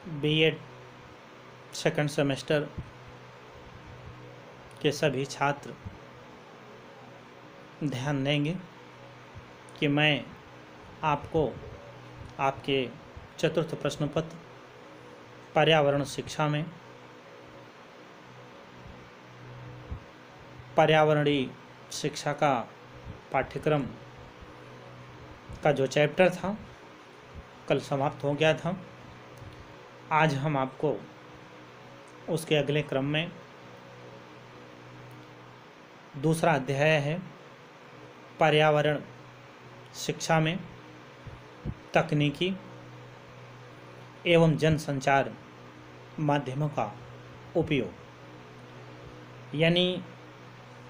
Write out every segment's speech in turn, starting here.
BEd second semester के सभी छात्र ध्यान देंगे कि मैं आपको आपके चतुर्थ प्रश्न पत्र पर्यावरण शिक्षा में पर्यावरणीय शिक्षा का पाठ्यक्रम का जो चैप्टर था कल समाप्त हो गया था। आज हम आपको उसके अगले क्रम में दूसरा अध्याय है पर्यावरण शिक्षा में तकनीकी एवं जनसंचार माध्यमों का उपयोग, यानी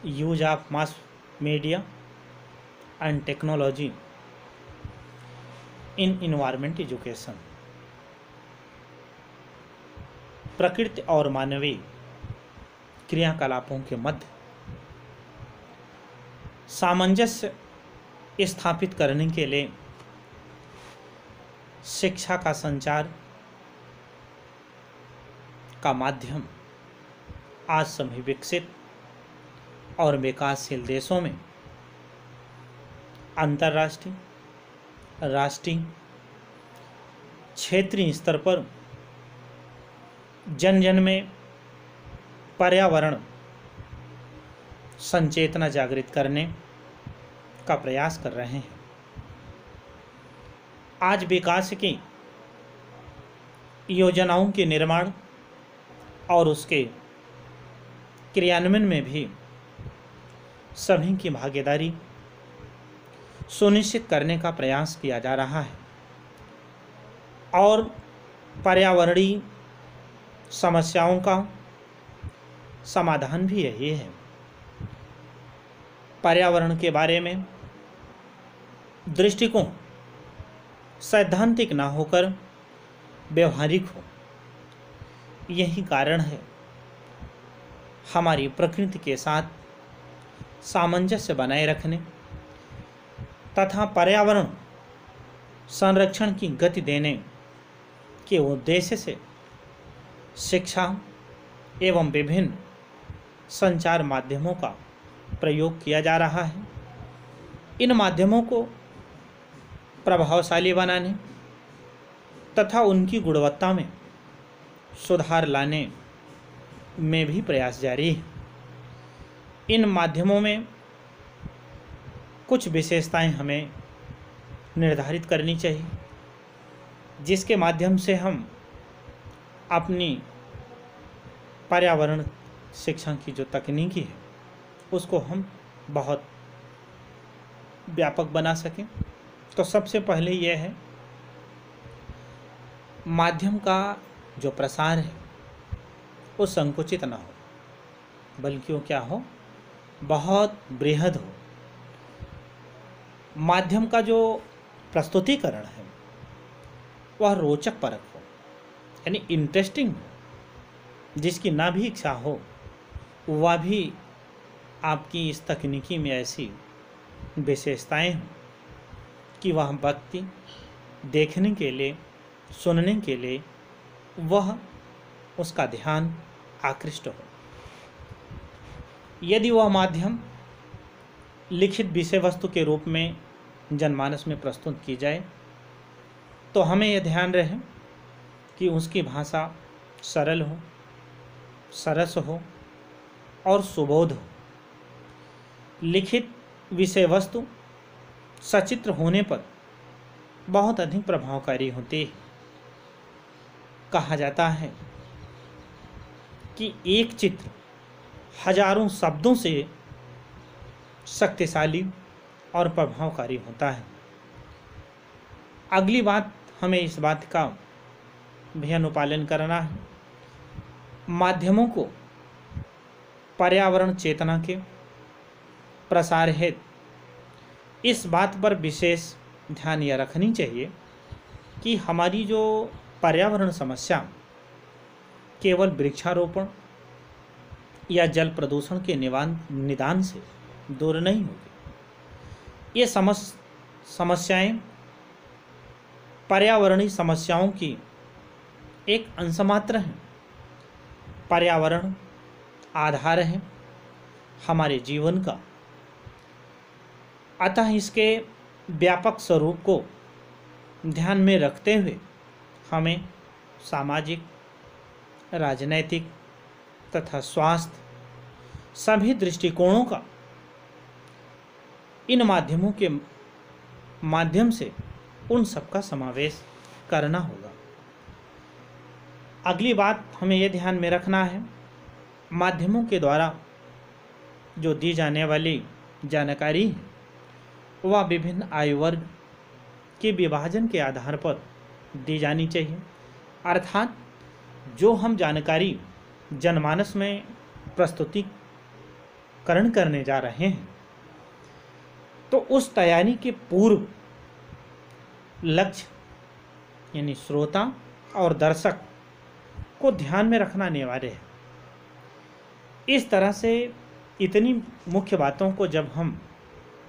use of mass media and technology in environment education. प्रकृति और मानवीय क्रियाकलापों के मध्य सामंजस्य स्थापित करने के लिए शिक्षा का संचार का माध्यम आज सभी विकसित और विकासशील देशों में अंतर्राष्ट्रीय, राष्ट्रीय, क्षेत्रीय स्तर पर जन जन में पर्यावरण संचेतना जागृत करने का प्रयास कर रहे हैं। आज विकास की योजनाओं के निर्माण और उसके क्रियान्वयन में भी सभी की भागीदारी सुनिश्चित करने का प्रयास किया जा रहा है और पर्यावरणीय समस्याओं का समाधान भी यही है। पर्यावरण के बारे में दृष्टिकोण सैद्धांतिक ना होकर व्यवहारिक हो। यही कारण है हमारी प्रकृति के साथ सामंजस्य बनाए रखने तथा पर्यावरण संरक्षण की गति देने के उद्देश्य से शिक्षा एवं विभिन्न संचार माध्यमों का प्रयोग किया जा रहा है। इन माध्यमों को प्रभावशाली बनाने तथा उनकी गुणवत्ता में सुधार लाने में भी प्रयास जारी है। इन माध्यमों में कुछ विशेषताएं हमें निर्धारित करनी चाहिए, जिसके माध्यम से हम अपनी पर्यावरण शिक्षा की जो तकनीकी है उसको हम बहुत व्यापक बना सकें। तो सबसे पहले यह है माध्यम का जो प्रसार है वो संकुचित ना हो, बल्कि वो क्या हो, बहुत बृहद हो। माध्यम का जो प्रस्तुतिकरण है वह रोचक परक हो, यानी इंटरेस्टिंग हो। जिसकी ना भी इच्छा हो वह भी आपकी इस तकनीकी में ऐसी विशेषताएं हों कि वह व्यक्ति देखने के लिए, सुनने के लिए वह उसका ध्यान आकृष्ट हो। यदि वह माध्यम लिखित विषय वस्तु के रूप में जनमानस में प्रस्तुत की जाए तो हमें यह ध्यान रहे कि उसकी भाषा सरल हो, सरस हो और सुबोध हो। लिखित विषय वस्तु सचित्र होने पर बहुत अधिक प्रभावकारी होती है। कहा जाता है कि एक चित्र हजारों शब्दों से शक्तिशाली और प्रभावकारी होता है। अगली बात, हमें इस बात का भी अनुपालन करना है। माध्यमों को पर्यावरण चेतना के प्रसार हेतु इस बात पर विशेष ध्यान यह रखनी चाहिए कि हमारी जो पर्यावरण समस्या केवल वृक्षारोपण या जल प्रदूषण के निदान से दूर नहीं होगी। ये समस्याएं पर्यावरणीय समस्याओं की एक अंश मात्र है। पर्यावरण आधार है हमारे जीवन का, अतः इसके व्यापक स्वरूप को ध्यान में रखते हुए हमें सामाजिक, राजनैतिक तथा स्वास्थ्य सभी दृष्टिकोणों का इन माध्यमों के माध्यम से उन सब का समावेश करना होगा। अगली बात हमें यह ध्यान में रखना है, माध्यमों के द्वारा जो दी जाने वाली जानकारी है वह विभिन्न आयु वर्ग के विभाजन के आधार पर दी जानी चाहिए। अर्थात जो हम जानकारी जनमानस में प्रस्तुतिकरण करने जा रहे हैं तो उस तैयारी के पूर्व लक्ष्य यानी श्रोता और दर्शक को ध्यान में रखना अनिवार्य है। इस तरह से इतनी मुख्य बातों को जब हम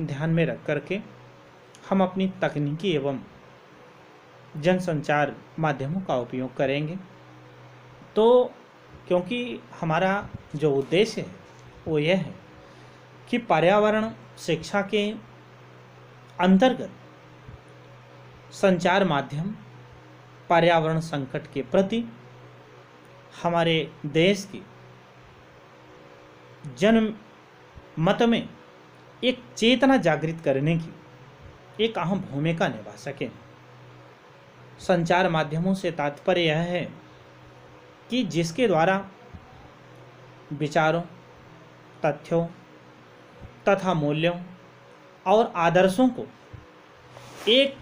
ध्यान में रख करके हम अपनी तकनीकी एवं जनसंचार माध्यमों का उपयोग करेंगे तो क्योंकि हमारा जो उद्देश्य है वो यह है कि पर्यावरण शिक्षा के अंतर्गत संचार माध्यम पर्यावरण संकट के प्रति हमारे देश की जन मत में एक चेतना जागृत करने की एक अहम भूमिका निभा सके। संचार माध्यमों से तात्पर्य यह है कि जिसके द्वारा विचारों, तथ्यों तथा मूल्यों और आदर्शों को एक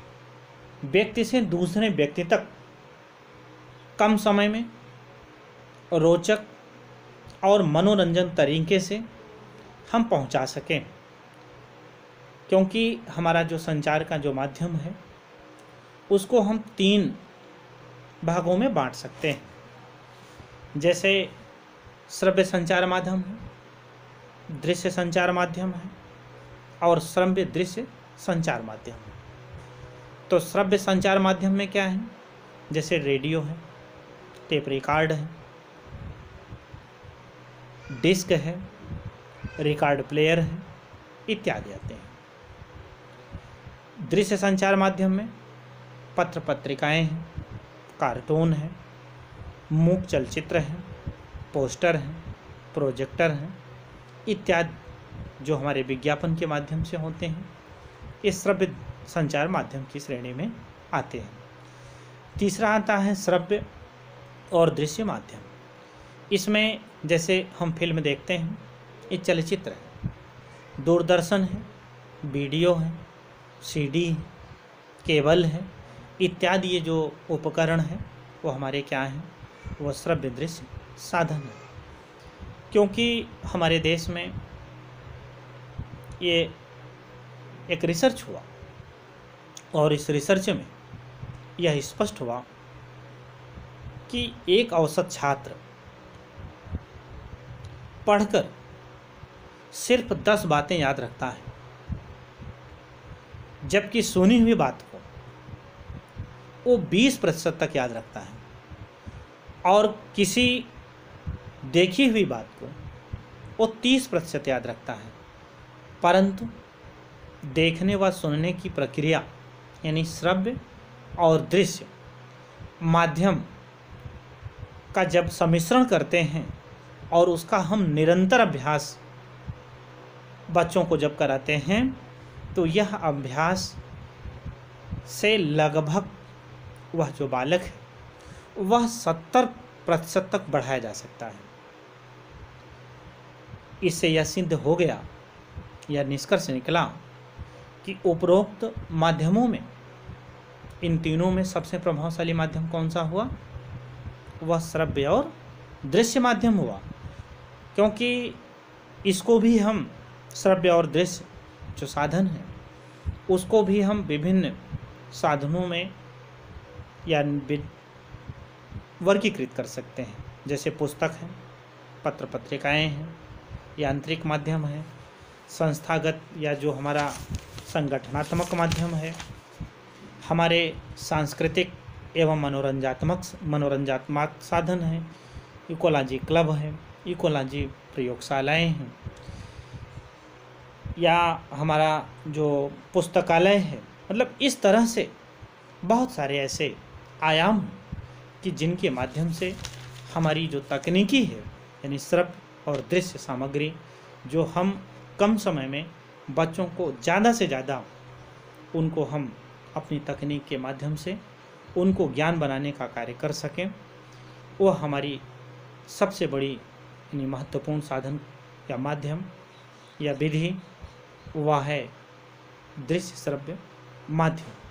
व्यक्ति से दूसरे व्यक्ति तक कम समय में रोचक और मनोरंजन तरीके से हम पहुंचा सकें। क्योंकि हमारा जो संचार का जो माध्यम है उसको हम 3 भागों में बांट सकते हैं। जैसे श्रव्य संचार माध्यम है, दृश्य संचार माध्यम है और श्रव्य दृश्य संचार माध्यम है। तो श्रव्य संचार माध्यम में क्या है, जैसे रेडियो है, टेप रिकॉर्ड है, डिस्क है, रिकॉर्ड प्लेयर है इत्यादि आते हैं। दृश्य संचार माध्यम में पत्र पत्रिकाएं हैं, कार्टून है, मूक चलचित्र हैं, पोस्टर हैं, प्रोजेक्टर हैं इत्यादि जो हमारे विज्ञापन के माध्यम से होते हैं, इस श्रव्य संचार माध्यम की श्रेणी में आते हैं। तीसरा आता है श्रव्य और दृश्य माध्यम। इसमें जैसे हम फिल्म देखते हैं, ये चलचित्र है, दूरदर्शन है, वीडियो है, सीडी है, केबल है इत्यादि ये जो उपकरण है वो हमारे क्या हैं, वो श्रव्य दृश्य साधन है। क्योंकि हमारे देश में ये एक रिसर्च हुआ और इस रिसर्च में यह स्पष्ट हुआ कि एक औसत छात्र पढ़कर सिर्फ 10 बातें याद रखता है, जबकि सुनी हुई बात को वो 20% तक याद रखता है और किसी देखी हुई बात को वो 30% याद रखता है। परंतु देखने व सुनने की प्रक्रिया यानी श्रव्य और दृश्य माध्यम का जब सम्मिश्रण करते हैं और उसका हम निरंतर अभ्यास बच्चों को जब कराते हैं तो यह अभ्यास से लगभग वह जो बालक है वह 70% तक बढ़ाया जा सकता है। इससे यह सिद्ध हो गया, यह निष्कर्ष निकला कि उपरोक्त माध्यमों में इन तीनों में सबसे प्रभावशाली माध्यम कौन सा हुआ, वह श्रव्य और दृश्य माध्यम हुआ। क्योंकि इसको भी हम श्रव्य और दृश्य जो साधन है उसको भी हम विभिन्न साधनों में या वर्गीकृत कर सकते हैं। जैसे पुस्तक है, पत्र पत्रिकाएं हैं, यांत्रिक माध्यम है, संस्थागत या जो हमारा संगठनात्मक माध्यम है, हमारे सांस्कृतिक एवं मनोरंजात्मक साधन है, इकोलॉजी क्लब है, इकोलॉजी प्रयोगशालाएं हैं, या हमारा जो पुस्तकालय है। मतलब इस तरह से बहुत सारे ऐसे आयाम हैं कि जिनके माध्यम से हमारी जो तकनीकी है, यानी श्रव्य और दृश्य सामग्री, जो हम कम समय में बच्चों को ज़्यादा से ज़्यादा उनको हम अपनी तकनीक के माध्यम से उनको ज्ञान बनाने का कार्य कर सकें, वो हमारी सबसे बड़ी यानी महत्वपूर्ण साधन या माध्यम या विधि वह है दृश्य श्रव्य माध्यम।